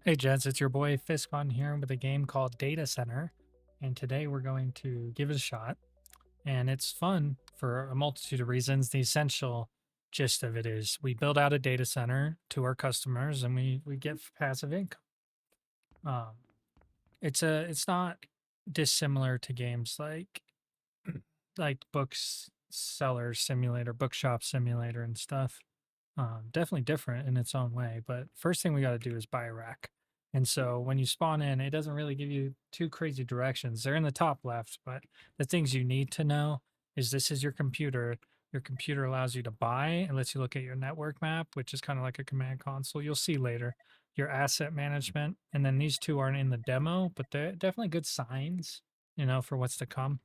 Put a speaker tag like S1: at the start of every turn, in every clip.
S1: Hey gents, it's your boy Fiscon here with a game called Data Center, and today we're going to give it a shot. And it's fun for a multitude of reasons. The essential gist of it is we build out a data center to our customers, and we get passive income. Um, it's not dissimilar to games like Books Seller Simulator, Bookshop Simulator, and stuff. Definitely different in its own way. But first thing we got to do is buy a rack. And so when you spawn in, it doesn't really give you too crazy directions. They're in the top left, but the things you need to know is this is your computer. Your computer allows you to buy and lets you look at your network map, which is kind of like a command console. You'll see later your asset management. And then these two aren't in the demo, but they're definitely good signs, for what's to come.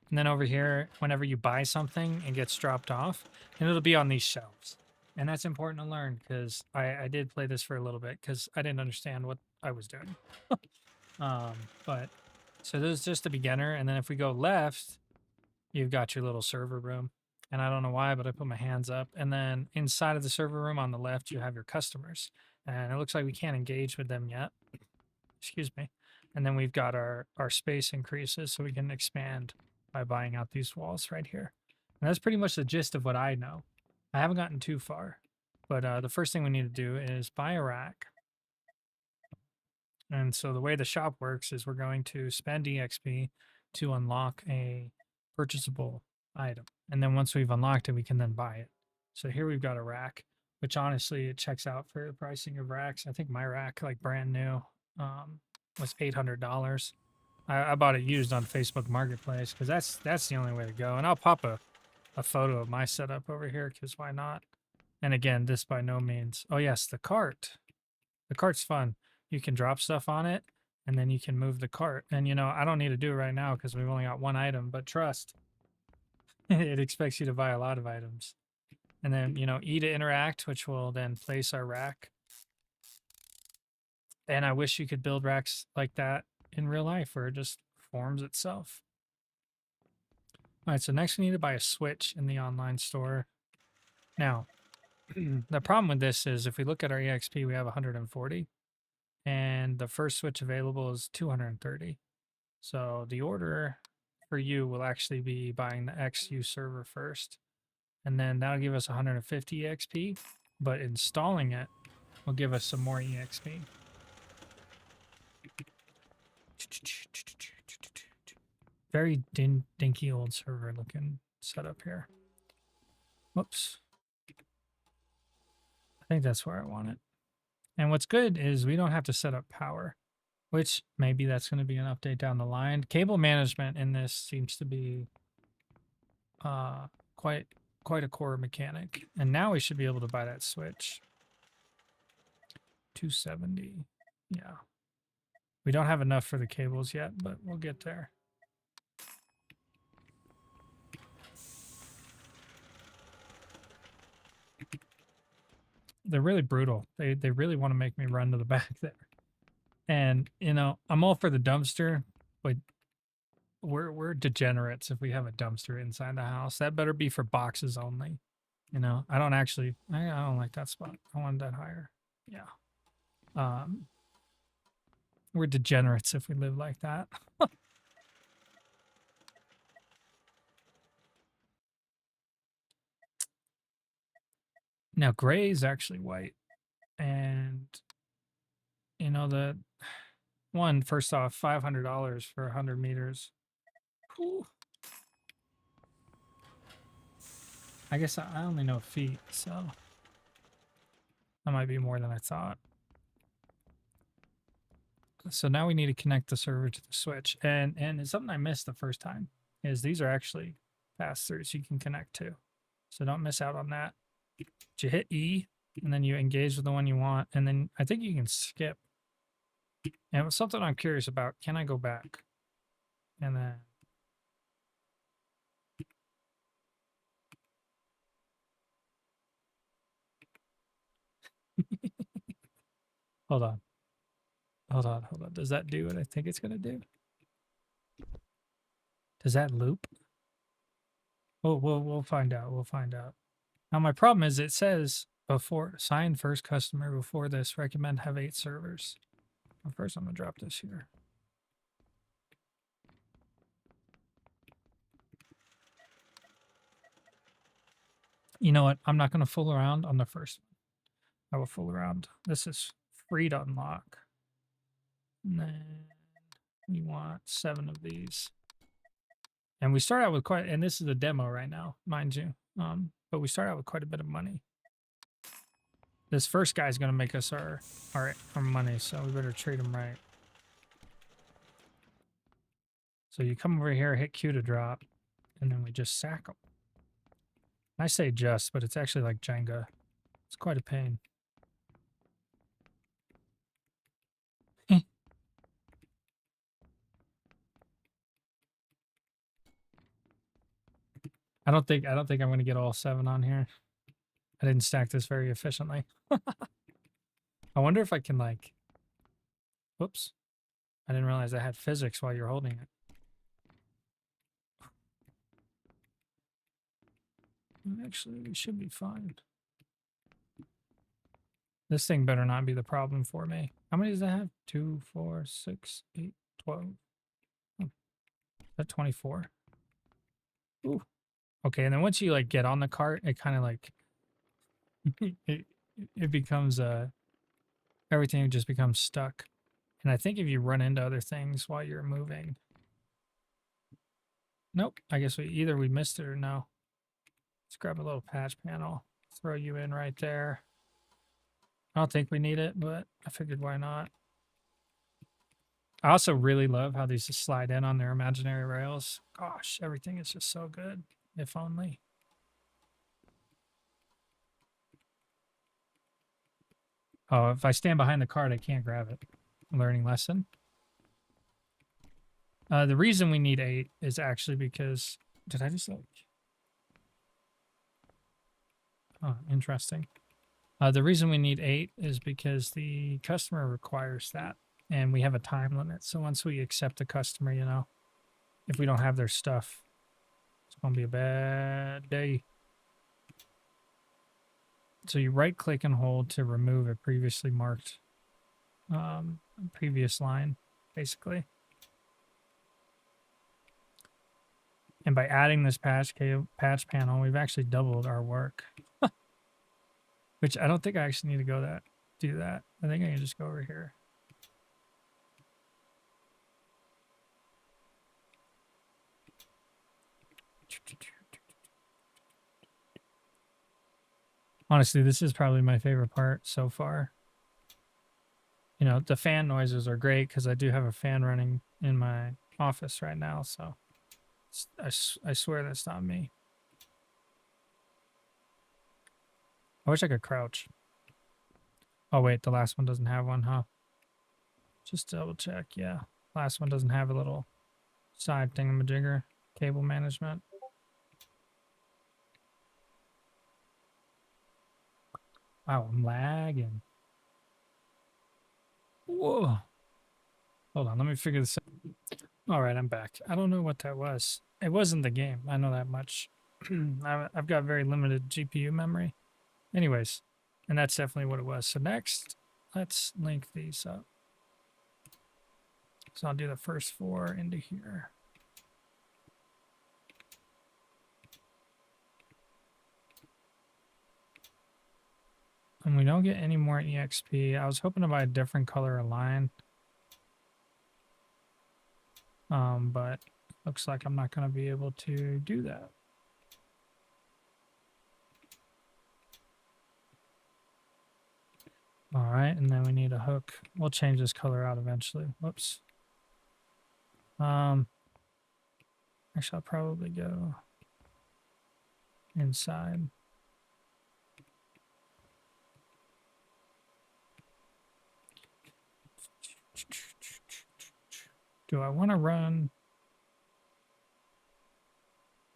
S1: And then over here, whenever you buy something, it gets dropped off and it'll be on these shelves. And that's important to learn because I did play this for a little bit because I didn't understand what I was doing. um, but so this is just a beginner. And then if we go left, you've got your little server room. And I don't know why, but I put my hands up. And then inside of the server room on the left, you have your customers. And it looks like we can't engage with them yet. Excuse me. And then we've got our space increases so we can expand by buying out these walls right here. And that's pretty much the gist of what I know. I haven't gotten too far, but the first thing we need to do is buy a rack. And so the way the shop works is we're going to spend EXP to unlock a purchasable item. And then once we've unlocked it, we can then buy it. So here we've got a rack, which honestly, it checks out for the pricing of racks. I think my rack, like brand new, was $800. I bought it used on Facebook Marketplace because that's the only way to go. And I'll pop a photo of my setup over here because why not? And again, this by no means. Oh yes, the cart. The cart's fun. You can drop stuff on it and then you can move the cart. And I don't need to do it right now because we've only got one item, but trust, it expects you to buy a lot of items. And then, E to interact, which will then place our rack. And I wish you could build racks like that in real life where it just forms itself. All right, so next we need to buy a switch in the online store. Now, the problem with this is if we look at our EXP, we have 140, and the first switch available is 230. So the order for you will actually be buying the XU server first, and then that'll give us 150 EXP, but installing it will give us some more EXP. Very dinky old server looking setup here. Whoops. I think that's where I want it. And what's good is we don't have to set up power, which maybe that's going to be an update down the line. Cable management in this seems to be quite a core mechanic. And now we should be able to buy that switch. 270. Yeah. We don't have enough for the cables yet, but we'll get there. They're really brutal. They really want to make me run to the back there. And, I'm all for the dumpster, but we're degenerates if we have a dumpster inside the house. That better be for boxes only. I don't like that spot. I wanted that higher. Yeah. We're degenerates if we live like that. Now gray is actually white. And the one, first off, $500 for 100 meters. Whew. I guess I only know feet, so that might be more than I thought. So now we need to connect the server to the switch. And it's something I missed the first time is these are actually pass-throughs you can connect to. So don't miss out on that. You hit E and then you engage with the one you want. And then I think you can skip. And it was something I'm curious about. Can I go back? And then hold on. Does that do what I think it's gonna do? Does that loop? Oh, we'll find out. We'll find out. Now my problem is it says before sign first customer before this recommend have 8 servers. Well, first, I'm going to drop this here. You know what? I'm not going to fool around on the first one. I will fool around. This is free to unlock. And then we want 7 of these. And we start out with quite, and this is a demo right now, mind you. But we start out with quite a bit of money. This first guy's going to make us our money, so we better treat him right. So you come over here, hit Q to drop, and then we just sack them. I say just, but it's actually like Jenga. It's quite a pain. I don't think I'm going to get all 7 on here. I didn't stack this very efficiently. I wonder if I can, like, whoops. I didn't realize I had physics while you're holding it. Actually, we should be fine. This thing better not be the problem for me. How many does that have? 2, 4, 6, 8, 12. Oh, is that 24? Ooh. Okay, and then once you like get on the cart, it kind of like it becomes everything just becomes stuck. And I think if you run into other things while you're moving. Nope, I guess we missed it or no. Let's grab a little patch panel. Throw you in right there. I don't think we need it, but I figured why not. I also really love how these just slide in on their imaginary rails. Gosh, everything is just so good. If only. Oh, if I stand behind the cart, I can't grab it. Learning lesson. The reason we need 8 is actually because... Did I just like... Oh, interesting. The reason we need 8 is because the customer requires that. And we have a time limit. So once we accept the customer, you know, if we don't have their stuff, it's going to be a bad day. So you right click and hold to remove a previously marked previous line, basically. And by adding this patch panel, we've actually doubled our work. Which I don't think I actually need to do that. I think I can just go over here. Honestly, this is probably my favorite part so far. You know, the fan noises are great because I do have a fan running in my office right now, so I swear that's not me. I wish I could crouch. Oh, wait, the last one doesn't have one, huh? Just double check, yeah. Last one doesn't have a little side thingamajigger, cable management. Wow, I'm lagging. Whoa. Hold on, let me figure this out. All right, I'm back. I don't know what that was. It wasn't the game. I know that much. I've got very limited GPU memory. Anyways, and that's definitely what it was. So next, let's link these up. So I'll do the first 4 into here. And we don't get any more EXP. I was hoping to buy a different color of line. But looks like I'm not going to be able to do that. All right, and then we need a hook. We'll change this color out eventually. Whoops. Actually, I'll probably go inside. Do I want to run?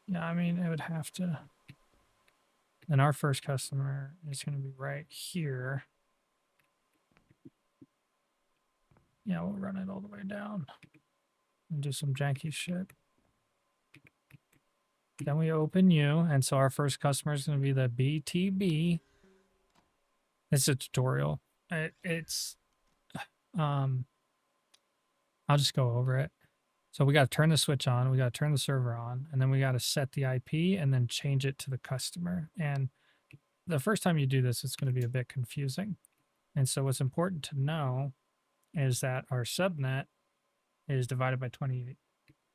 S1: Yeah, I mean, it would have to. And our first customer is going to be right here. Yeah, we'll run it all the way down and do some janky shit. Then we open you, and so our first customer is going to be the BTB. It's a tutorial. It's I'll just go over it. So we got to turn the switch on, we got to turn the server on, and then we got to set the IP and then change it to the customer. And the first time you do this, it's going to be a bit confusing. And so what's important to know is that our subnet is divided by 28.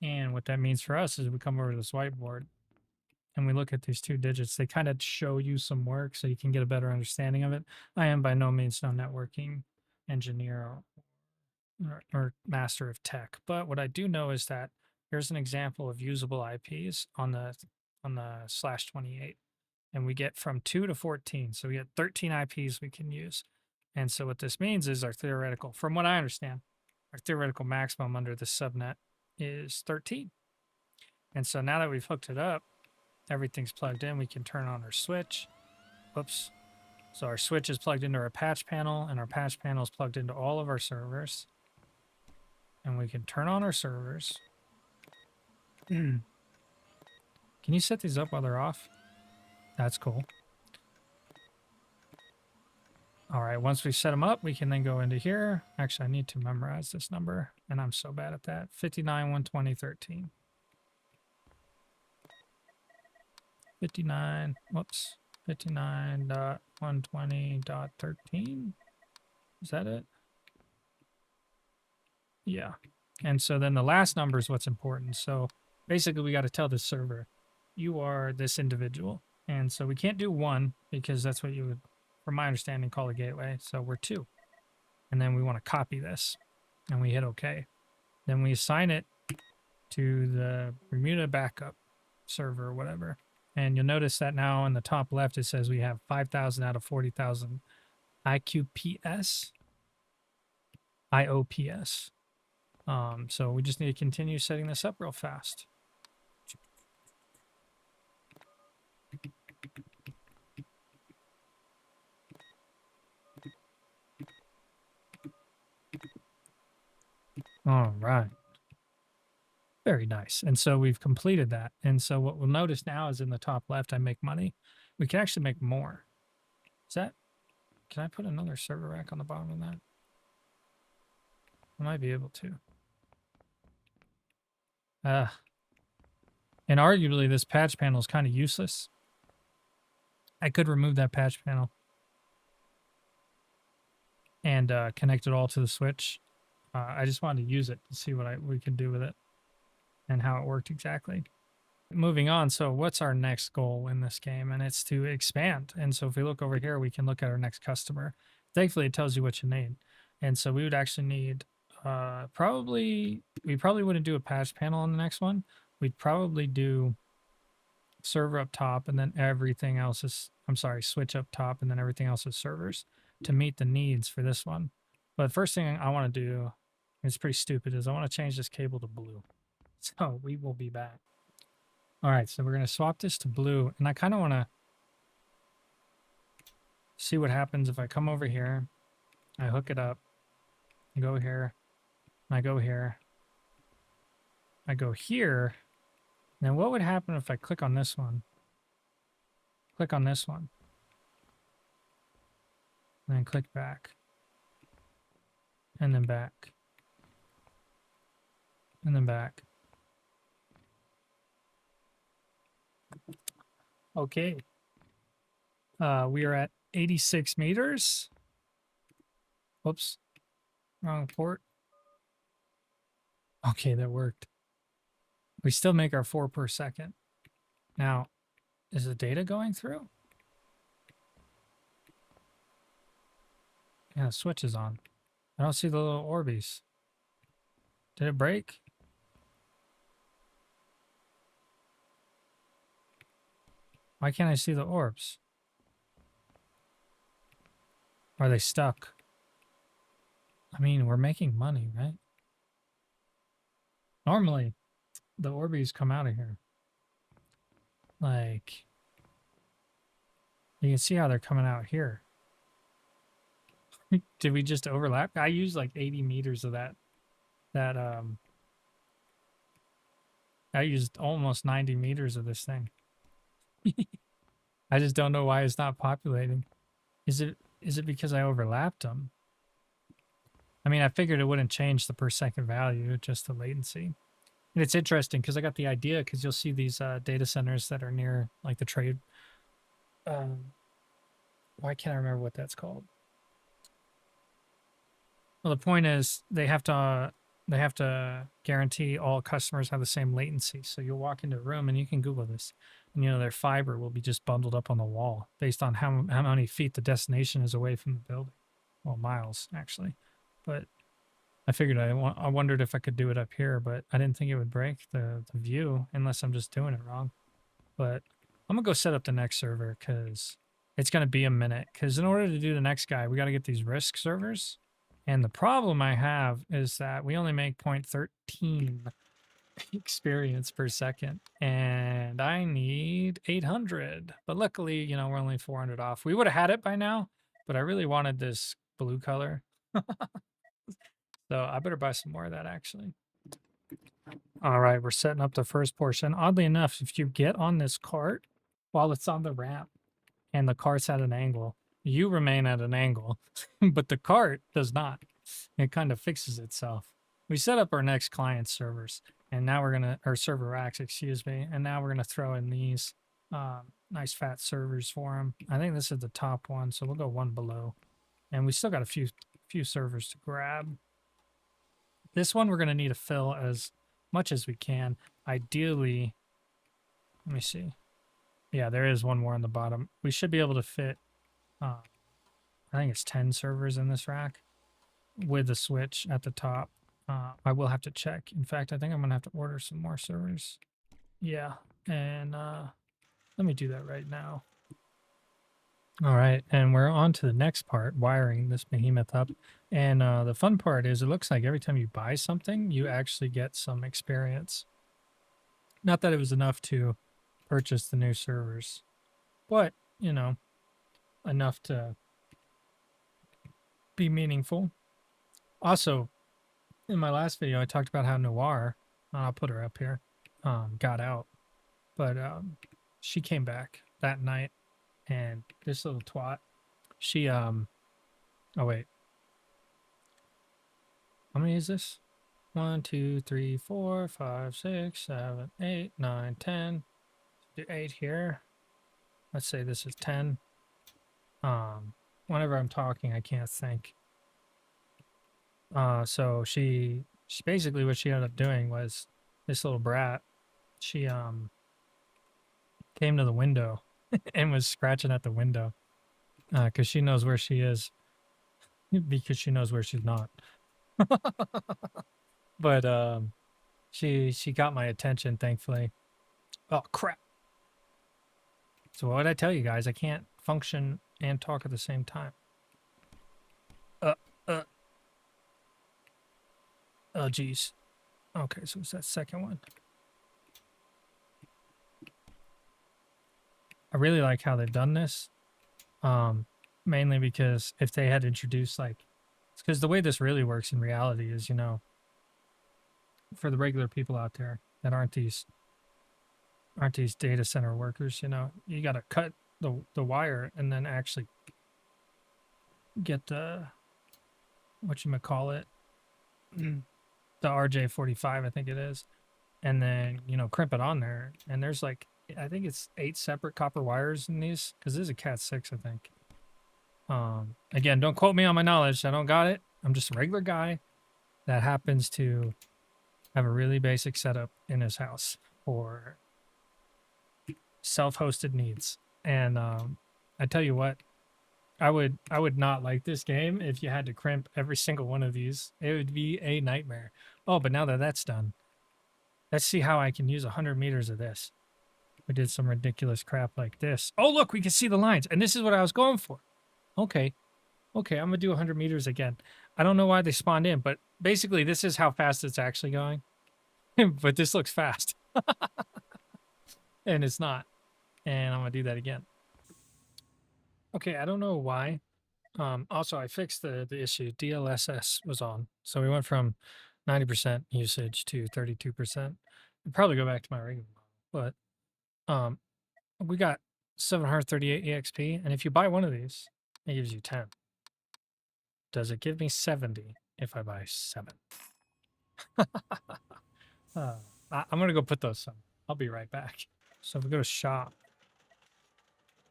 S1: And what that means for us is we come over to this whiteboard and we look at these two digits. They kind of show you some work so you can get a better understanding of it. I am by no means no networking engineer or master of tech, but what I do know is that here's an example of usable IPs on the /28, and we get from 2 to 14, so we get 13 IPs we can use. And so what this means is our theoretical, from what I understand, our theoretical maximum under the subnet is 13. And so now that we've hooked it up, everything's plugged in, we can turn on our switch. Whoops. So our switch is plugged into our patch panel, and our patch panel is plugged into all of our servers. And we can turn on our servers. Can you set these up while they're off? That's cool. All right, once we set them up, we can then go into here. Actually, I need to memorize this number, and I'm so bad at that. 59.120.13. 59, whoops, 59.120.13. Is that it? Yeah. And so then the last number is what's important. So basically we got to tell the server, you are this individual. And so we can't do 1 because that's what you would, from my understanding, call a gateway. So we're 2. And then we want to copy this and we hit OK. Then we assign it to the Bermuda backup server or whatever. And you'll notice that now in the top left, it says we have 5,000 out of 40,000 IQPS, IOPS. So we just need to continue setting this up real fast. All right. Very nice. And so we've completed that. And so what we'll notice now is in the top left, I make money. We can actually make more. Is that, can I put another server rack on the bottom of that? I might be able to. And arguably this patch panel is kind of useless. I could remove that patch panel and connect it all to the switch. I just wanted to use it to see what we could do with it and how it worked exactly. Moving on, so what's our next goal in this game? And it's to expand. And so if we look over here, we can look at our next customer. Thankfully, it tells you what you need. And so we would actually need we probably wouldn't do a patch panel on the next one. We'd probably do server up top and then everything else is, I'm sorry, switch up top and then everything else is servers to meet the needs for this one. But the first thing I want to do, it's pretty stupid, is I want to change this cable to blue. So we will be back. All right, so we're going to swap this to blue. And I kind of want to see what happens if I come over here, I hook it up, I go here, I go here, I go here. Now what would happen if I click on this one? Click on this one. And then click back. And then back. And then back. Okay. We are at 86 meters. Whoops. Wrong port. Okay, that worked. We still make our 4 per second. Now, is the data going through? Yeah, the switch is on. I don't see the little Orbeez. Did it break? Why can't I see the orbs? Are they stuck? I mean, we're making money, right? Normally, the Orbeez come out of here. Like, you can see how they're coming out here. Did we just overlap? I used like 80 meters of that. I used almost 90 meters of this thing. I just don't know why it's not populating. Is it because I overlapped them? I mean, I figured it wouldn't change the per second value, just the latency. And it's interesting because I got the idea because you'll see these data centers that are near like the trade. Why can't I remember what that's called? Well, the point is they have to guarantee all customers have the same latency. So you'll walk into a room and you can Google this, and their fiber will be just bundled up on the wall based on how many feet the destination is away from the building. Well, miles actually, but I figured I wondered if I could do it up here, but I didn't think it would break the view unless I'm just doing it wrong. But I'm gonna go set up the next server because it's gonna be a minute. Because in order to do the next guy, we got to get these risk servers. And the problem I have is that we only make 0.13 experience per second, and I need 800. But luckily, we're only 400 off. We would have had it by now, but I really wanted this blue color. So I better buy some more of that actually. All right, we're setting up the first portion. Oddly enough, if you get on this cart while it's on the ramp and the cart's at an angle, you remain at an angle, but the cart does not. It kind of fixes itself. We set up our next client servers, and now we're gonna, or server racks, excuse me, and now we're gonna throw in these nice fat servers for them. I think this is the top one, so we'll go one below, and we still got a few servers to grab. This one we're gonna need to fill as much as we can. Ideally, let me see. Yeah, there is one more on the bottom. We should be able to fit, I think it's 10 servers in this rack with a switch at the top. I will have to check. In fact, I think I'm going to have to order some more servers. Yeah, and let me do that right now. All right, and we're on to the next part, wiring this behemoth up. And the fun part is it looks like every time you buy something, you actually get some experience. Not that it was enough to purchase the new servers, but, enough to be meaningful. Also, in my last video, I talked about how Noir, I'll put her up here, got out. But she came back that night, and this little twat, she, oh wait. How many is this? 1, 2, 3, 4, 5, 6, 7, 8, 9, 10. Do 8 here. Let's say this is 10. Whenever I'm talking, I can't think. So she basically, what she ended up doing was, this little brat, she came to the window and was scratching at the window because she knows where she is, because she knows where she's not. But she got my attention, thankfully. Oh crap. So what did I tell you guys? I can't function and talk at the same time. Oh geez. Okay, so it's that second one. I really like how they've done this. Mainly because if they had introduced it's because the way this really works in reality is, for the regular people out there that aren't these data center workers, you got to cut the wire and then actually get the, whatchamacallit, the RJ45, I think it is, and then, crimp it on there. And there's I think it's 8 separate copper wires in these, because this is a Cat 6, I think. Again, don't quote me on my knowledge. I don't got it. I'm just a regular guy that happens to have a really basic setup in his house for self-hosted needs. And I tell you what, I would not like this game if you had to crimp every single one of these. It would be a nightmare. Oh, but now that that's done, let's see how I can use 100 meters of this. We did some ridiculous crap like this. Oh, look, we can see the lines. And this is what I was going for. Okay, I'm going to do 100 meters again. I don't know why they spawned in, but basically this is how fast it's actually going. But this looks fast. And it's not. And I'm going to do that again. Okay, I don't know why. Also, I fixed the issue. DLSS was on. So we went from 90% usage to 32%. I'd probably go back to my regular model. But we got 738 EXP. And if you buy one of these, it gives you 10. Does it give me 70? if I buy 7. I'm going to go put those some. I'll be right back. So if we go to shop,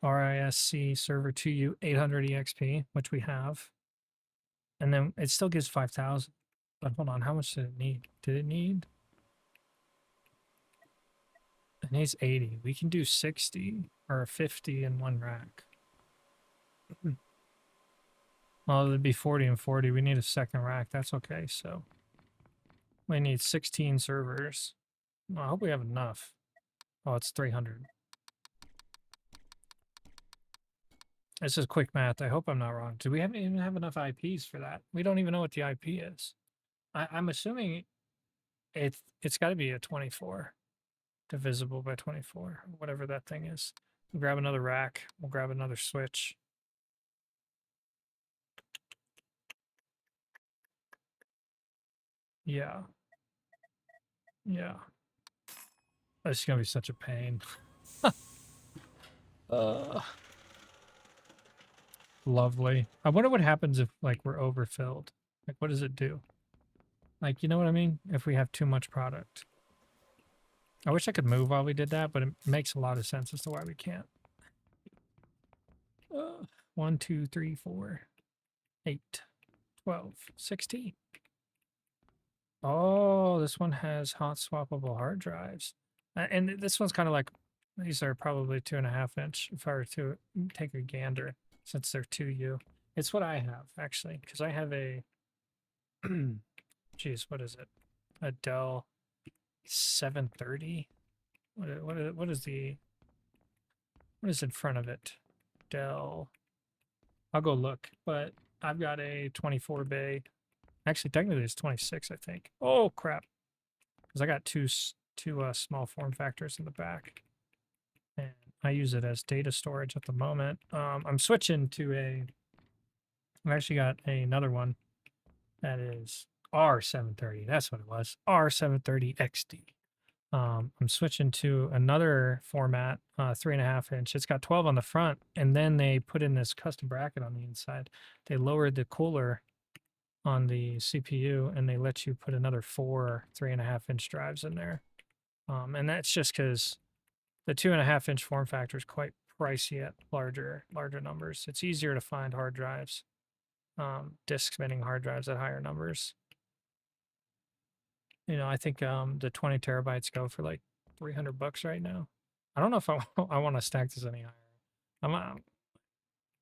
S1: RISC server 2U 800 EXP, which we have. And then it still gives 5,000. But hold on, how much did it need? Did it need? It needs 80. We can do 60 or 50 in one rack. Well, it'd be 40 and 40. We need a second rack. That's okay. So we need 16 servers. Well, I hope we have enough. Oh, it's 300. This is quick math. I hope I'm not wrong. Do we even have enough IPs for that? We don't even know what the IP is. I'm assuming it's got to be a 24 divisible by 24, whatever that thing is. We'll grab another rack. We'll grab another switch. Yeah. Yeah. This is going to be such a pain. Lovely. I wonder what happens if, like, we're overfilled. Like, what does it do? Like, you know what I mean? If we have too much product. I wish I could move while we did that, but it makes a lot of sense as to why we can't. 1, 2, 3, 4, 8, 12, 16. Oh, this one has hot swappable hard drives. And this one's kind of like, these are probably 2.5 inch if I were to take a gander, since they're 2U. It's what I have, actually, because I have a, geez, what is it? A Dell 730? What is in front of it? Dell. I'll go look, but I've got a 24 bay. Actually, technically it's 26, I think. Oh, crap. Because I got two small form factors in the back. And I use it as data storage at the moment. I'm switching to I've actually got another one that is R730. That's what it was. R730 XD. I'm switching to another format, 3.5 inch. It's got 12 on the front, and then they put in this custom bracket on the inside. They lowered the cooler on the CPU, and they let you put another 4 3.5 inch drives in there. And that's just because the 2.5 inch form factor is quite pricey at larger numbers. It's easier to find hard drives, disk spinning hard drives at higher numbers. You know, I think the 20 terabytes go for like $300 right now. I don't know if I want to stack this any higher.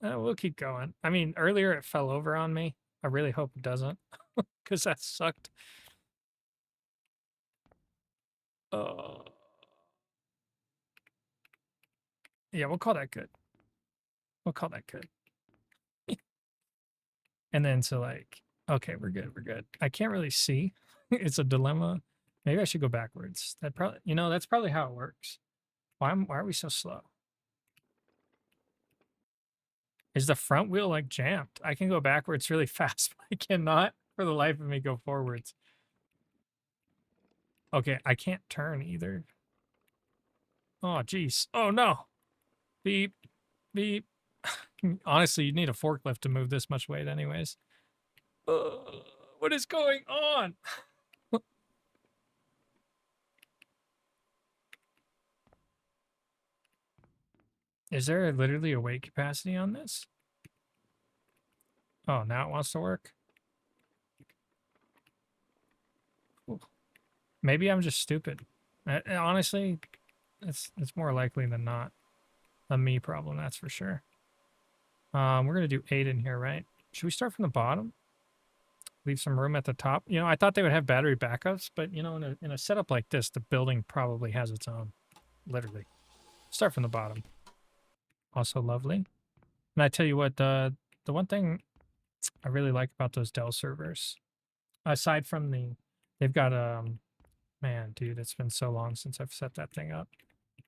S1: We'll keep going. I mean, earlier it fell over on me. I really hope it doesn't, because that sucked. Yeah, we'll call that good. We'll call that good. And then so like, okay, we're good. I can't really see. It's a dilemma. Maybe I should go backwards. That probably, that's probably how it works. Why are we so slow? Is the front wheel like jammed? I can go backwards really fast, but I cannot for the life of me go forwards. Okay, I can't turn either. Oh, geez. Oh, no. Beep. Beep. Honestly, you'd need a forklift to move this much weight anyways. What is going on? Is there literally a weight capacity on this? Oh, now it wants to work? Ooh. Maybe I'm just stupid. Honestly, it's more likely than not a me problem, that's for sure. We're going to do 8 in here, right? Should we start from the bottom? Leave some room at the top? I thought they would have battery backups, but, in a setup like this, the building probably has its own. Literally. Start from the bottom. Also lovely. And I tell you what, the one thing I really like about those Dell servers, aside from they've got, man, dude, it's been so long since I've set that thing up.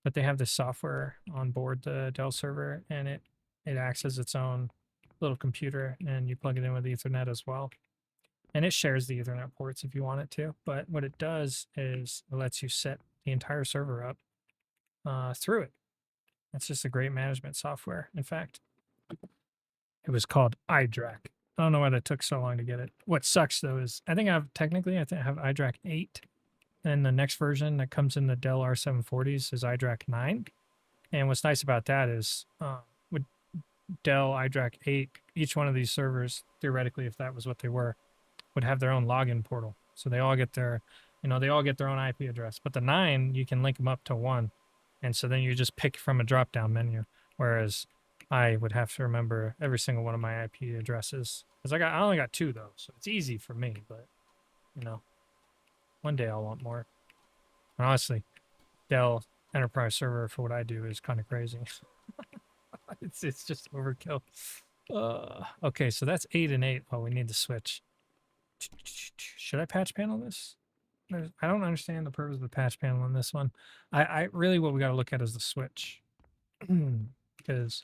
S1: But they have this software on board the Dell server, and it acts as its own little computer, and you plug it in with Ethernet as well. And it shares the Ethernet ports if you want it to. But what it does is it lets you set the entire server up through it. It's just a great management software. In fact, it was called iDRAC. I don't know why that took so long to get it. What sucks though is I think I have technically I think I have iDRAC 8, and the next version that comes in the Dell R740s is iDRAC 9. And what's nice about that is with Dell iDRAC 8, each one of these servers, theoretically, if that was what they were, would have their own login portal. So they all get their, they all get their own IP address. But the 9, you can link them up to one. And so then you just pick from a drop-down menu. Whereas I would have to remember every single one of my IP addresses. Because I only got 2 though, so it's easy for me, but one day I'll want more. And honestly, Dell enterprise server for what I do is kind of crazy. it's just overkill. Okay, so that's 8 and 8. Oh, we need to switch. Should I patch panel this? I don't understand the purpose of the patch panel on this one. I really what we got to look at is the switch. Because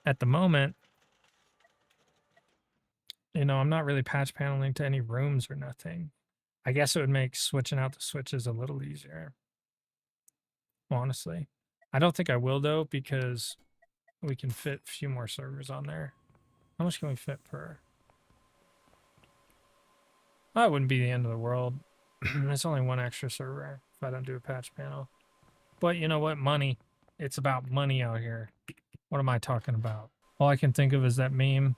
S1: at the moment, I'm not really patch paneling to any rooms or nothing. I guess it would make switching out the switches a little easier. Honestly. I don't think I will though, because we can fit a few more servers on there. How much can we fit per? That wouldn't be the end of the world. It's only one extra server if I don't do a patch panel. But you know what? Money. It's about money out here. What am I talking about? All I can think of is that meme.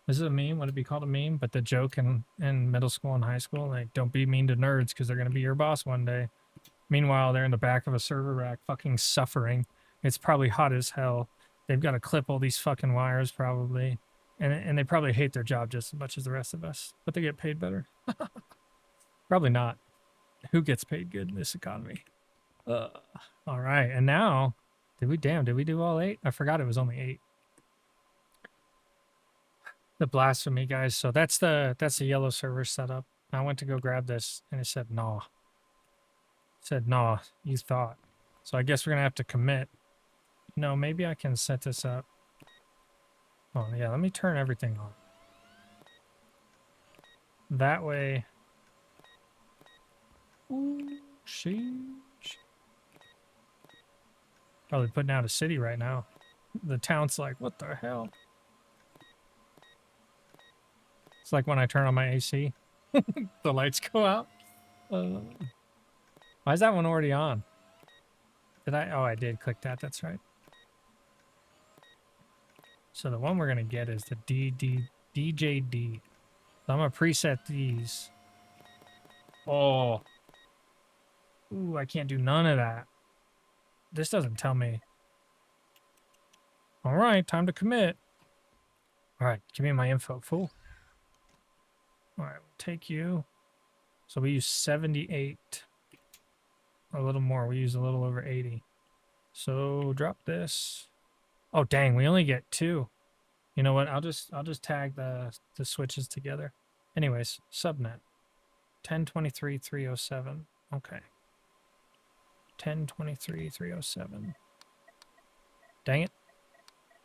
S1: Is it a meme? Would it be called a meme? But the joke in middle school and high school, like, don't be mean to nerds because they're going to be your boss one day. Meanwhile, they're in the back of a server rack fucking suffering. It's probably hot as hell. They've got to clip all these fucking wires probably. And they probably hate their job just as much as the rest of us. But they get paid better. Probably not. Who gets paid good in this economy? All right. And now, did we do all 8? I forgot it was only 8. The blasphemy, guys. So that's the yellow server setup. I went to go grab this and it said no. It said no, you thought. So I guess we're gonna have to commit. Maybe I can set this up. Oh yeah, let me turn everything on. That way. Ooh, sheesh. Probably putting out a city right now. The town's like, what the hell? It's like when I turn on my AC, the lights go out. Why is that one already on? Did I? Oh, I did click that. That's right. So the one we're going to get is the DJD. So I'm going to preset these. Oh. Ooh, I can't do none of that. This doesn't tell me. All right, time to commit. All right, give me my info, fool. All right, we'll take you. So we use 78. A little more. We use a little over 80. So drop this. Oh dang, we only get 2. You know what? I'll just tag the switches together. Anyways, subnet 10.23.307. Okay. 10.23.307. Dang it.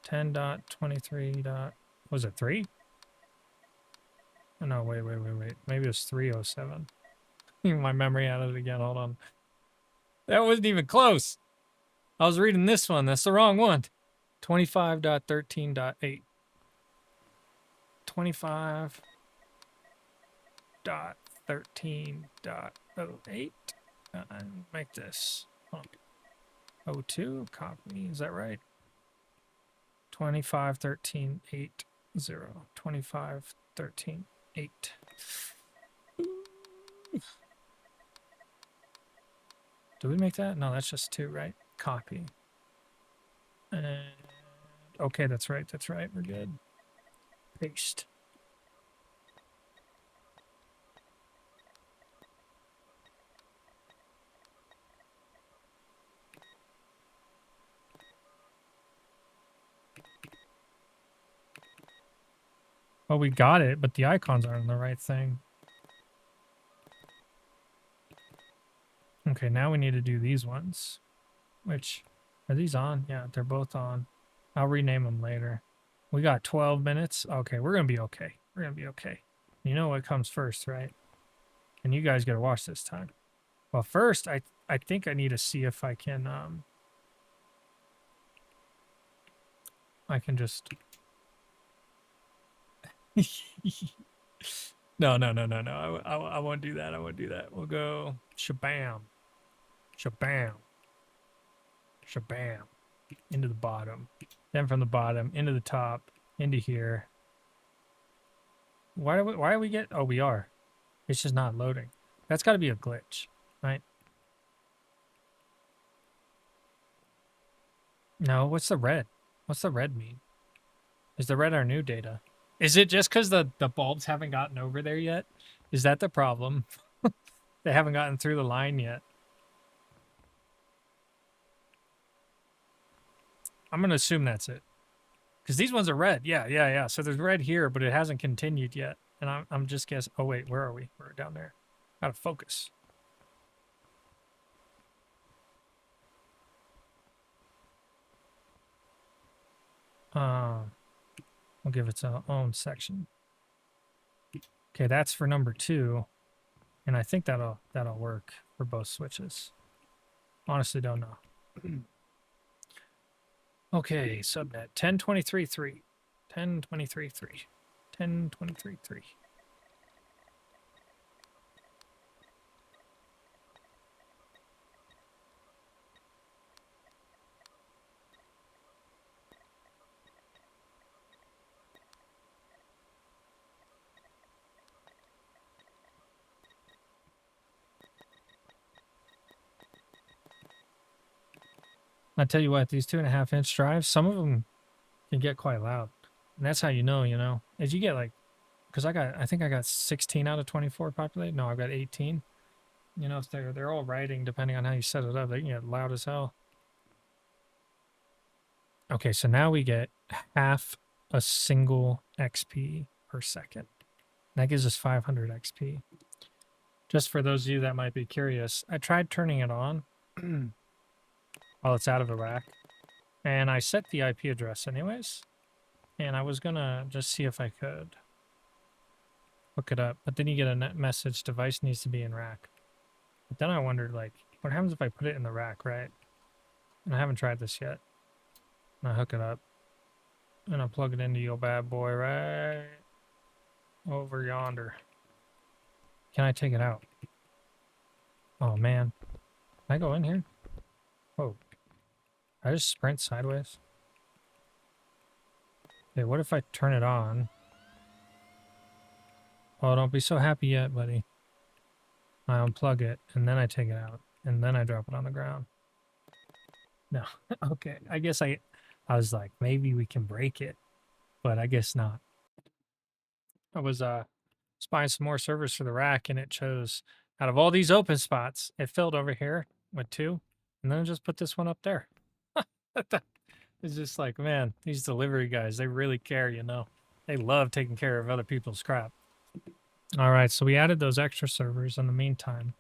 S1: 10.23. Was it 3? Oh, no, wait. Maybe it was 307. My memory out of it again. Hold on. That wasn't even close. I was reading this one. That's the wrong one. 25.13.8. 25.13.08. Make this 02. Copy. Is that right? 25.13.8.0. 25.13.8. Do we make that? No, that's just 2, right? Copy. And okay, that's right. We're good. Paste. Well, we got it, but the icons aren't the right thing. Okay, now we need to do these ones. Which, are these on? Yeah, they're both on. I'll rename them later. We got 12 minutes. Okay, we're going to be okay. You know what comes first, right? And you guys got to watch this time. Well, first, I think I need to see if I can just... No, no, no, no, no. I won't do that. I won't do that. We'll go shabam, shabam, shabam into the bottom. Then from the bottom into the top, into here. Why are we get? Oh, we are. It's just not loading. That's got to be a glitch, right? No, what's the red? What's the red mean? Is the red our new data? Is it just because the bulbs haven't gotten over there yet? Is that the problem? They haven't gotten through the line yet. I'm going to assume that's it. Because these ones are red. Yeah, yeah, yeah. So there's red here, but it hasn't continued yet. And I'm just guessing. Oh, wait, where are we? We're down there. Gotta focus. We'll give its own section. Okay, that's for number 2. And I think that'll work for both switches. Honestly, don't know. Okay, subnet 1023.3. 1023.3. 1023.3. I tell you what, these 2.5-inch drives, some of them can get quite loud. And that's how you know, as you get like, because I think I got 16 out of 24 populated. No, I've got 18. You know, if they're all writing, depending on how you set it up, they can get loud as hell. Okay, so now we get half a single XP per second. That gives us 500 XP. Just for those of you that might be curious, I tried turning it on while it's out of the rack. And I set the IP address anyways. And I was gonna just see if I could hook it up. But then you get a message, device needs to be in rack. But then I wondered, like, what happens if I put it in the rack, right? And I haven't tried this yet. And I hook it up. And I plug it into your bad boy right over yonder. Can I take it out? Oh, man. Can I go in here? Oh. I just sprint sideways. Okay, what if I turn it on? Oh, don't be so happy yet, buddy. I unplug it, and then I take it out, and then I drop it on the ground. No. Okay, I guess I was like, maybe we can break it, but I guess not. I was spying some more servers for the rack, and it chose, out of all these open spots, it filled over here with 2, and then I just put this one up there. It's just like, man, these delivery guys, they really care, you know. They love taking care of other people's crap. All right, so we added those extra servers in the meantime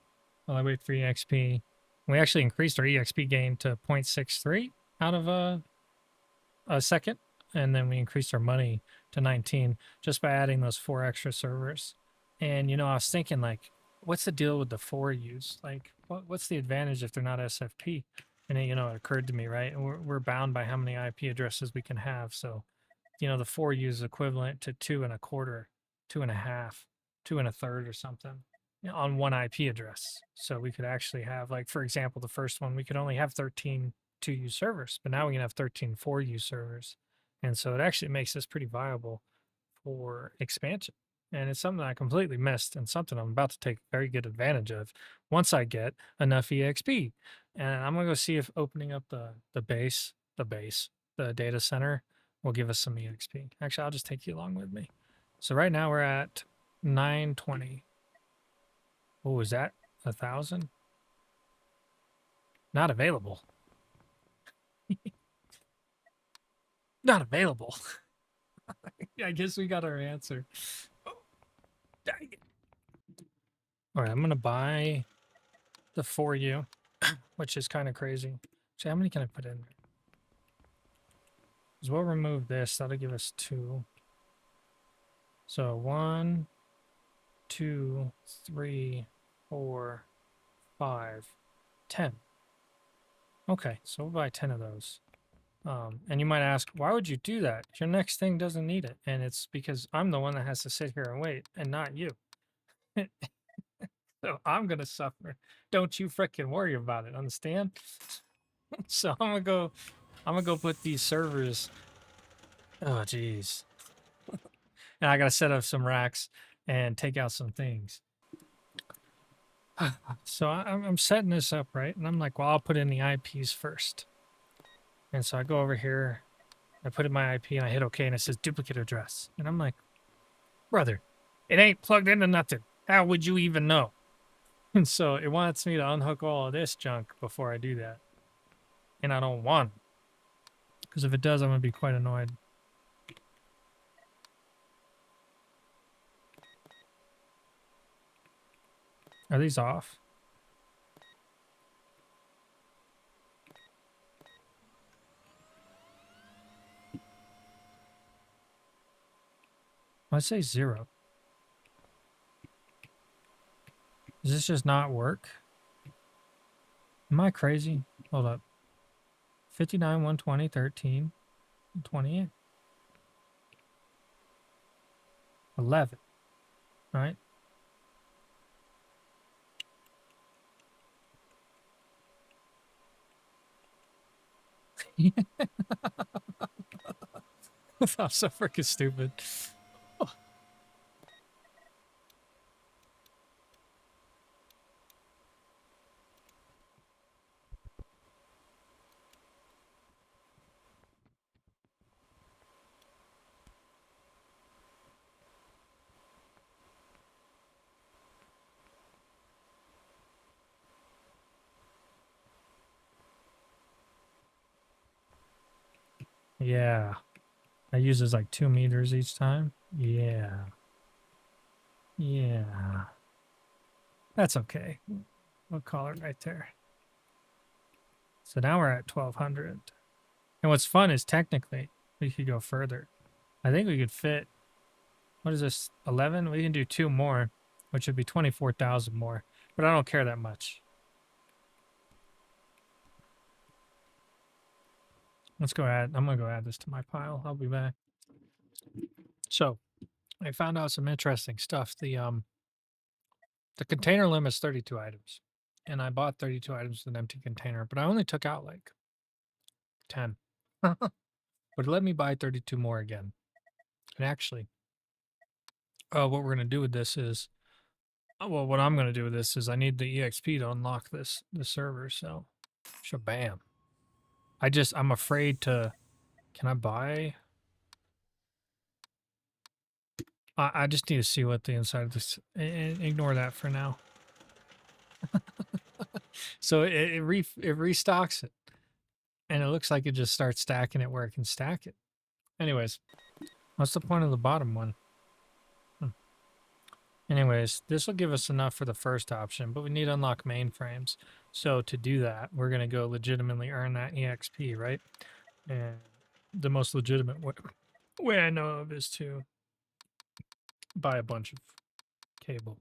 S1: while I wait for EXP. We actually increased our EXP gain to 0.63 out of a second, and then we increased our money to 19 just by adding those 4 extra servers. And, you know, I was thinking, like, what's the deal with the 4 U's? Like, what's the advantage if they're not SFP? And, it, you know, it occurred to me, right? And we're bound by how many IP addresses we can have. So, you know, the 4 U is equivalent to 2.25, 2.5, 2.33 or something, you know, on one IP address. So we could actually have, like, for example, the first one, we could only have 13 2U servers, but now we can have 13 4U servers. And so it actually makes this pretty viable for expansion. And it's something I completely missed and something I'm about to take very good advantage of once I get enough EXP. And I'm going to go see if opening up the data center will give us some EXP. Actually, I'll just take you along with me. So right now we're at 920. Oh, was that 1,000? Not available. Not available. I guess we got our answer. Oh, dang it. All right, I'm going to buy the 4U, which is kind of crazy. So how many can I put in there? Because we'll remove this. That'll give us 2. So 1, 2, 3, 4, 5, 10. Okay, so we'll buy 10 of those. And you might ask, why would you do that? Your next thing doesn't need it. And it's because I'm the one that has to sit here and wait and not you. So I'm going to suffer. Don't you freaking worry about it. Understand? So I'm gonna go put these servers. Oh, geez. And I gotta set up some racks and take out some things. So I'm setting this up, right? And I'm like, well, I'll put in the IPs first. And so I go over here, I put in my IP, and I hit OK, and it says duplicate address. And I'm like, brother, it ain't plugged into nothing. How would you even know? And so it wants me to unhook all of this junk before I do that. And I don't want it. Because if it does, I'm going to be quite annoyed. Are these off? Let's say 0. Does this just not work? Am I crazy? Hold up. 59, 120, 13, 28. 11, right? I'm so freaking stupid. Yeah. That uses like 2 meters each time. Yeah. Yeah. That's okay. We'll call it right there. So now we're at 1200. And what's fun is technically we could go further. I think we could fit, what is this, 11? We can do 2 more, which would be 24,000 more. But I don't care that much. Let's go add, I'm going to go add this to my pile. I'll be back. So I found out some interesting stuff. The container limit is 32 items. And I bought 32 items with an empty container, but I only took out like 10. But it let me buy 32 more again. And actually, what we're going to do with this is, well, what I'm going to do with this is I need the EXP to unlock the server. So, shabam. I'm afraid to, can I buy? I just need to see what the inside of this, ignore that for now. So it restocks it. And it looks like it just starts stacking it where it can stack it. Anyways, what's the point of the bottom one? Anyways, this will give us enough for the first option, but we need to unlock mainframes. So to do that, we're going to go legitimately earn that EXP, right? And the most legitimate way I know of is to buy a bunch of cable.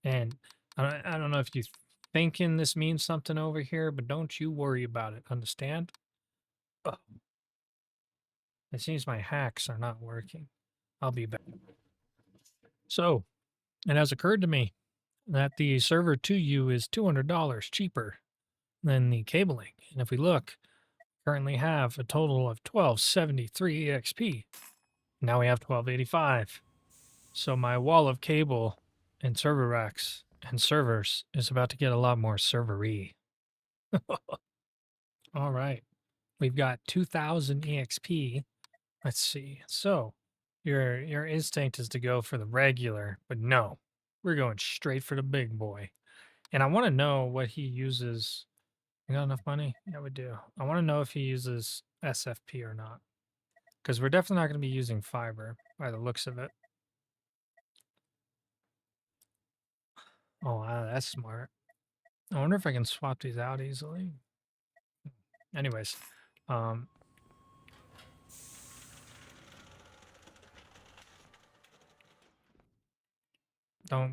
S1: And I don't know if you're thinking this means something over here, but don't you worry about it. Understand? Ugh. It seems my hacks are not working. I'll be back. So, it has occurred to me that the server to you is $200 cheaper than the cabling. And if we look, currently have a total of 1273 EXP. Now we have 1285. So my wall of cable and server racks and servers is about to get a lot more servery. All right. We've got 2000 EXP. Let's see. So your instinct is to go for the regular, but no. We're going straight for the big boy. And I want to know what he uses. You got enough money? Yeah, we do. I want to know if he uses SFP or not. Because we're definitely not going to be using fiber by the looks of it. Oh, wow, that's smart. I wonder if I can swap these out easily. Anyways, don't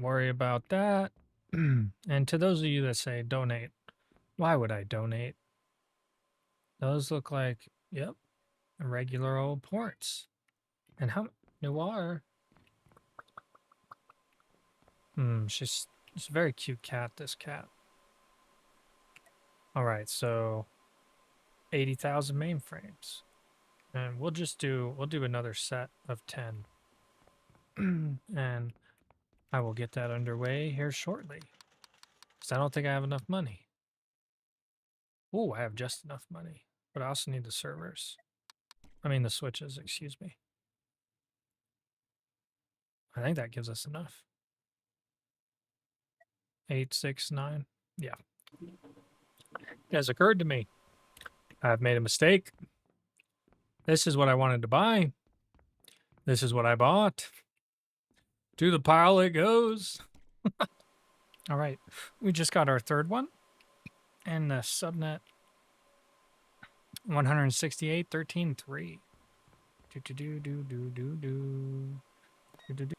S1: worry about that. And to those of you that say donate, why would I donate? Those look like, yep, regular old ports. And how Noir? She's a very cute cat, this cat. All right, so 80,000 mainframes. And we'll do another set of 10. And I will get that underway here shortly. Because I don't think I have enough money. Oh, I have just enough money. But I also need the servers. I mean the switches, excuse me. I think that gives us enough. 8, 6, 9. Yeah. It has occurred to me. I've made a mistake. This is what I wanted to buy. This is what I bought. To the pile it goes. All right. We just got our third one. And the subnet 168.13.3. Do do do do do do do. Do do do.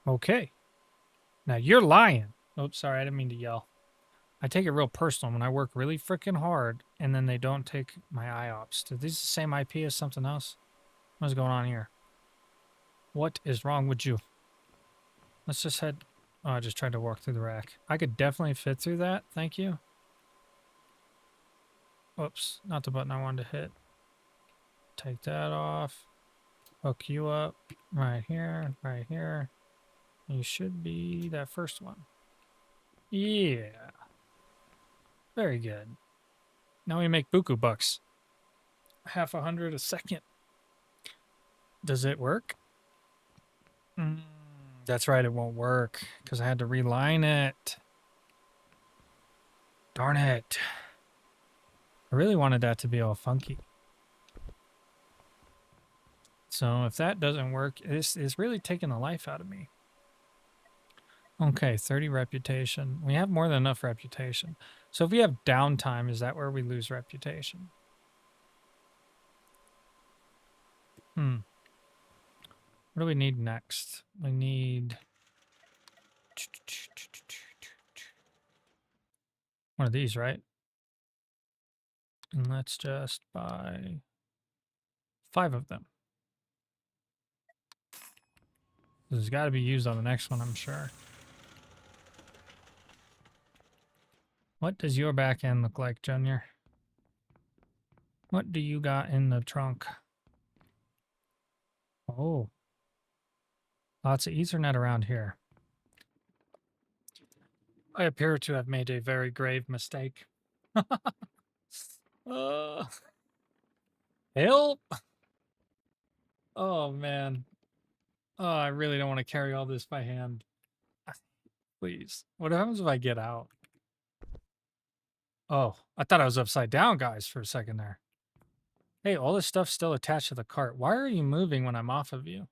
S1: Okay. Now you're lying. Oops, sorry, I didn't mean to yell. I take it real personal when I work really freaking hard and then they don't take my IOPS. Are these the same IP as something else? What's going on here? What is wrong with you? Let's just head... Oh, I just tried to walk through the rack. I could definitely fit through that. Thank you. Oops, not the button I wanted to hit. Take that off. Hook you up right here, right here. You should be that first one. Yeah. Very good. Now we make buku bucks. Half 100 a second. Does it work? That's right, it won't work because I had to reline it. Darn it. I really wanted that to be all funky. So if that doesn't work, this is really taking the life out of me. Okay, 30 reputation. We have more than enough reputation. So if we have downtime, is that where we lose reputation? What do we need next? We need... one of these, right? And let's just buy 5 of them. This has got to be used on the next one, I'm sure. What does your back end look like, Junior? What do you got in the trunk? Oh. Lots of Ethernet around here. I appear to have made a very grave mistake. Help! Oh, man. Oh, I really don't want to carry all this by hand. Please. What happens if I get out? Oh, I thought I was upside down, guys, for a second there. Hey, all this stuff's still attached to the cart. Why are you moving when I'm off of you?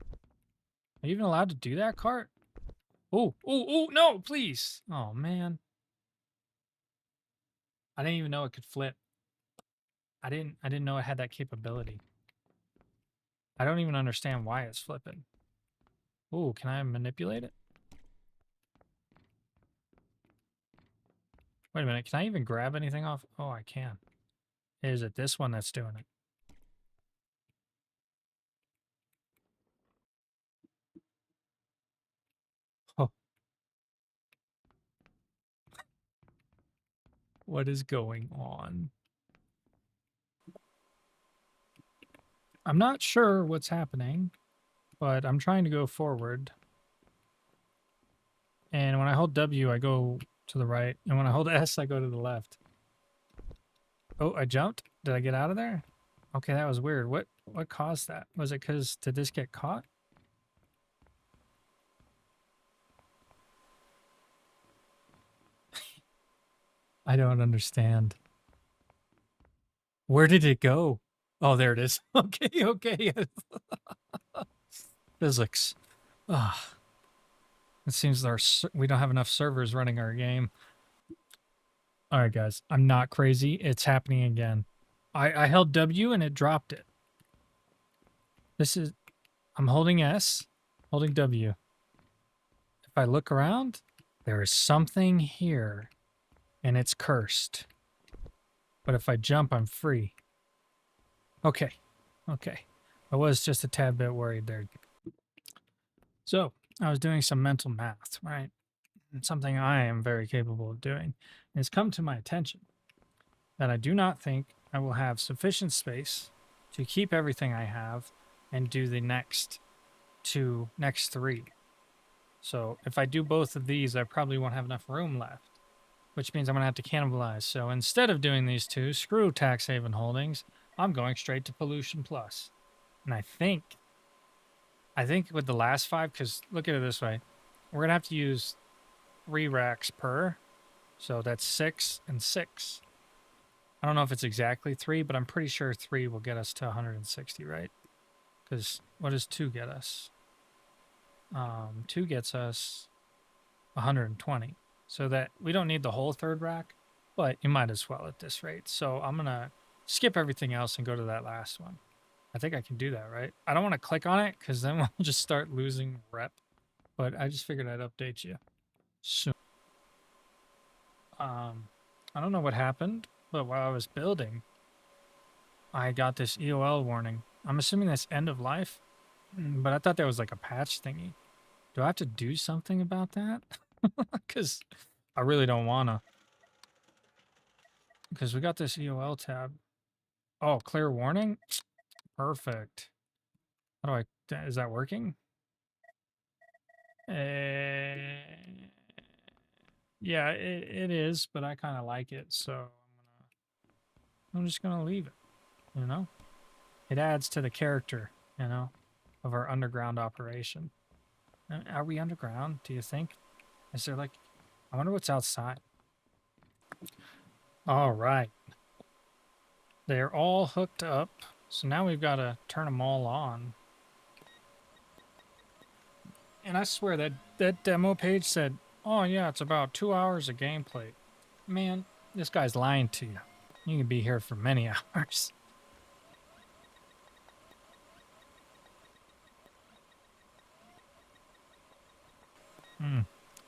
S1: Are you even allowed to do that, cart? Oh, oh, oh, no, please. Oh, man. I didn't even know it could flip. I didn't know it had that capability. I don't even understand why it's flipping. Oh, can I manipulate it? Wait a minute, can I even grab anything off? Oh, I can. Is it this one that's doing it? Oh. What is going on? I'm not sure what's happening, but I'm trying to go forward. And when I hold W, I go to the right. And when I hold S, I go to the left. Oh, I jumped? Did I get out of there? Okay, that was weird. What caused that? Was it because, did this get caught? I don't understand. Where did it go? Oh, there it is. Okay, okay. Physics. Ugh. It seems we don't have enough servers running our game. All right, guys. I'm not crazy. It's happening again. I held W and it dropped it. I'm holding S, holding W. If I look around, there is something here and it's cursed. But if I jump, I'm free. Okay. Okay. I was just a tad bit worried there. So I was doing some mental math, right? And something I am very capable of doing. And it's come to my attention that I do not think I will have sufficient space to keep everything I have and do the next three. So if I do both of these, I probably won't have enough room left, which means I'm going to have to cannibalize. So instead of doing these two, screw tax haven holdings, I'm going straight to pollution plus. And I think with the last 5, because look at it this way, we're going to have to use 3 racks per. So that's 6 and 6. I don't know if it's exactly 3, but I'm pretty sure 3 will get us to 160, right? Because what does 2 get us? 2 gets us 120. So that we don't need the whole 3rd rack, but you might as well at this rate. So I'm going to skip everything else and go to that last one. I think I can do that, right? I don't want to click on it because then we'll just start losing rep. But I just figured I'd update you soon. I don't know what happened, but while I was building, I got this EOL warning. I'm assuming that's end of life, but I thought that was like a patch thingy. Do I have to do something about that? Because I really don't want to. Because we got this EOL tab. Oh, clear warning? Perfect. How do I... Is that working? Yeah, it is, but I kind of like it, so I'm just going to leave it, you know? It adds to the character, you know, of our underground operation. Are we underground, do you think? Is there like... I wonder what's outside. All right. They're all hooked up, so now we've got to turn them all on. And I swear that demo page said, oh yeah, it's about 2 hours of gameplay. Man, this guy's lying to you. You can be here for many hours.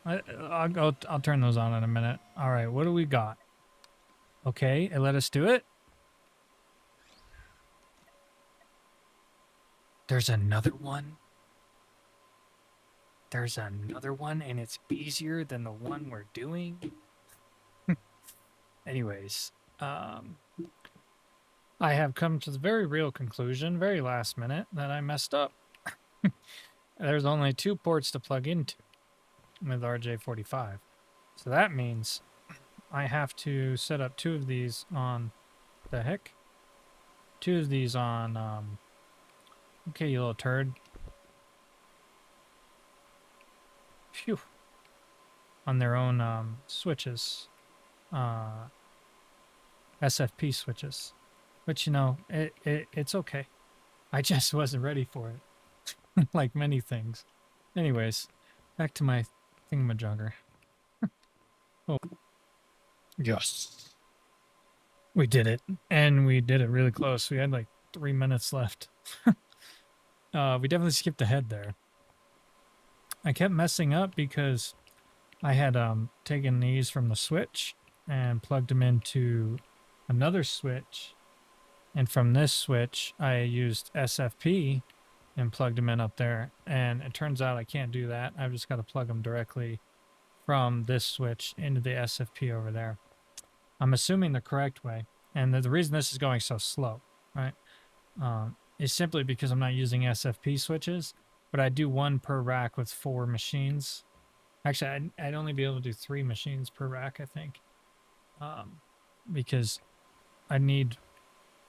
S1: I'll turn those on in a minute. All right, what do we got? Okay, it let us do it. There's another one. There's another one, and it's easier than the one we're doing. Anyways, I have come to the very real conclusion, very last minute, that I messed up. There's only 2 ports to plug into with RJ45. So that means I have to set up 2 of these on... The heck? 2 of these on... Okay, you little turd. Phew. On their own switches. SFP switches. But, you know, it's okay. I just wasn't ready for it. Like many things. Anyways, back to my thingamajigger. Oh. Yes. We did it. And we did it really close. We had like 3 minutes left. We definitely skipped ahead there. I kept messing up because I had taken these from the switch and plugged them into another switch. And from this switch, I used SFP and plugged them in up there. And it turns out I can't do that. I've just got to plug them directly from this switch into the SFP over there. I'm assuming the correct way. And the reason this is going so slow, right, is simply because I'm not using SFP switches, but I do 1 per rack with 4 machines. Actually, I'd only be able to do 3 machines per rack, I think, because I need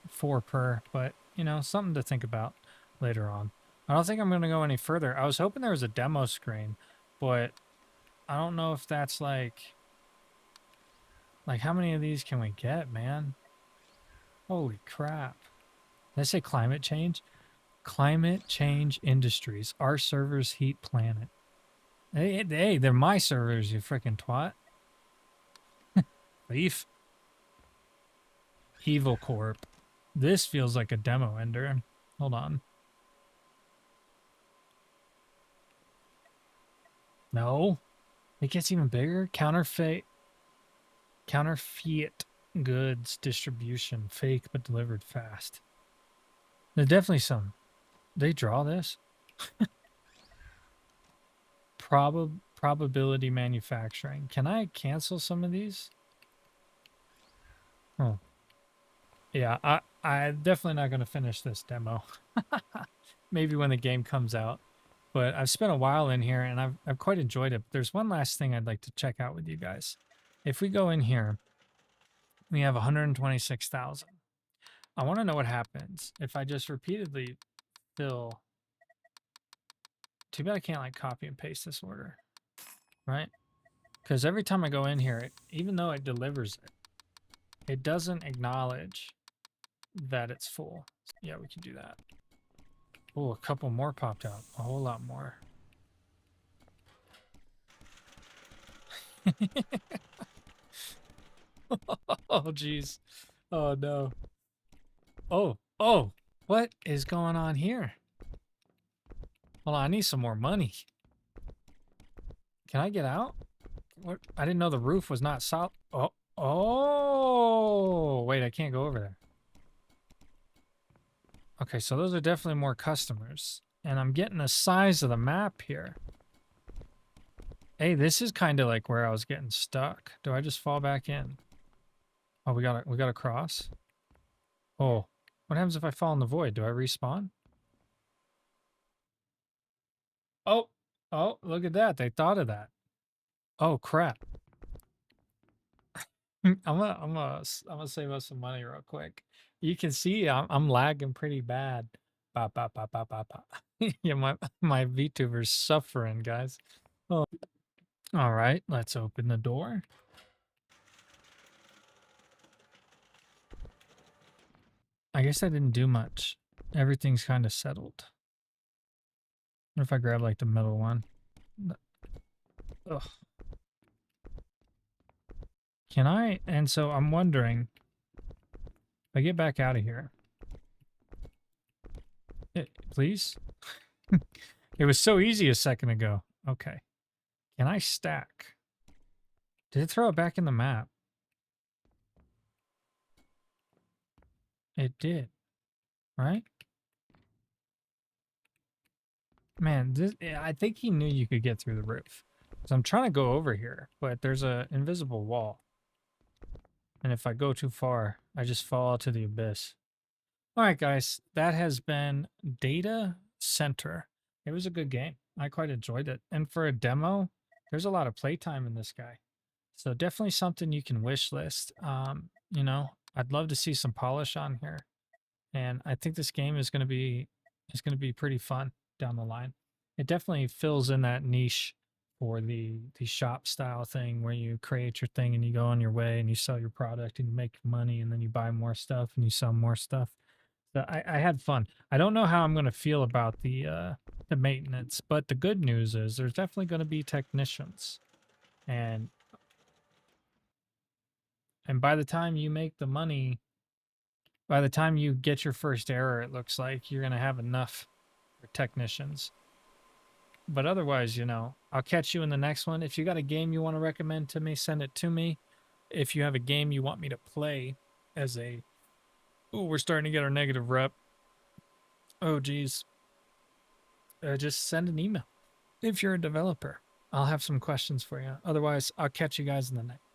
S1: 4 per, but, you know, something to think about later on. I don't think I'm going to go any further. I was hoping there was a demo screen, but I don't know if that's like how many of these can we get, man? Holy crap. Did I say climate change? Climate Change Industries. Our servers heat planet. Hey, they're my servers, you freaking twat. Thief. Evil Corp. This feels like a demo ender. Hold on. No. It gets even bigger. Counterfeit goods distribution. Fake but delivered fast. There's definitely some. They draw this? Probability manufacturing. Can I cancel some of these? Oh. Yeah, I'm definitely not going to finish this demo. Maybe when the game comes out. But I've spent a while in here and I've quite enjoyed it. But there's one last thing I'd like to check out with you guys. If we go in here, we have 126,000. I want to know what happens if I just repeatedly fill. Too bad I can't like copy and paste this order, right? Because every time I go in here, even though it delivers it, it doesn't acknowledge that it's full. Yeah, we can do that. Oh, a couple more popped out. A whole lot more. Oh, jeez. Oh, no. Oh, what is going on here? Hold on, I need some more money. Can I get out? What? I didn't know the roof was not solid. Oh, wait, I can't go over there. Okay, so those are definitely more customers. And I'm getting the size of the map here. Hey, this is kind of like where I was getting stuck. Do I just fall back in? Oh, we got to cross. Oh, what happens if I fall in the void? Do I respawn? Oh, look at that. They thought of that. Oh, crap. I'm gonna save us some money real quick. You can see I'm lagging pretty bad. Ba, ba, ba, ba, ba, ba. Yeah, my VTuber's suffering, guys. Oh. All right, let's open the door. I guess I didn't do much. Everything's kind of settled. What if I grab like the middle one? Ugh. Can I? And so I'm wondering, if I get back out of here, please? It was so easy a second ago. Okay. Can I stack? Did it throw it back in the map? It did. Right? Man, I think he knew you could get through the roof. So I'm trying to go over here, but there's an invisible wall. And if I go too far, I just fall to the abyss. All right, guys, that has been Data Center. It was a good game. I quite enjoyed it. And for a demo, there's a lot of playtime in this guy. So definitely something you can wish list. You know, I'd love to see some polish on here. And I think this game is going to be pretty fun down the line. It definitely fills in that niche for the shop style thing where you create your thing and you go on your way and you sell your product and you make money and then you buy more stuff and you sell more stuff. So I had fun. I don't know how I'm going to feel about the maintenance, but the good news is there's definitely going to be technicians, and by the time you make the money, by the time you get your first error, it looks like you're going to have enough for technicians. But otherwise, you know, I'll catch you in the next one. If you got a game you want to recommend to me, send it to me. If you have a game you want me to play as a... Oh, we're starting to get our negative rep. Oh, geez. Just send an email. If you're a developer, I'll have some questions for you. Otherwise, I'll catch you guys in the next.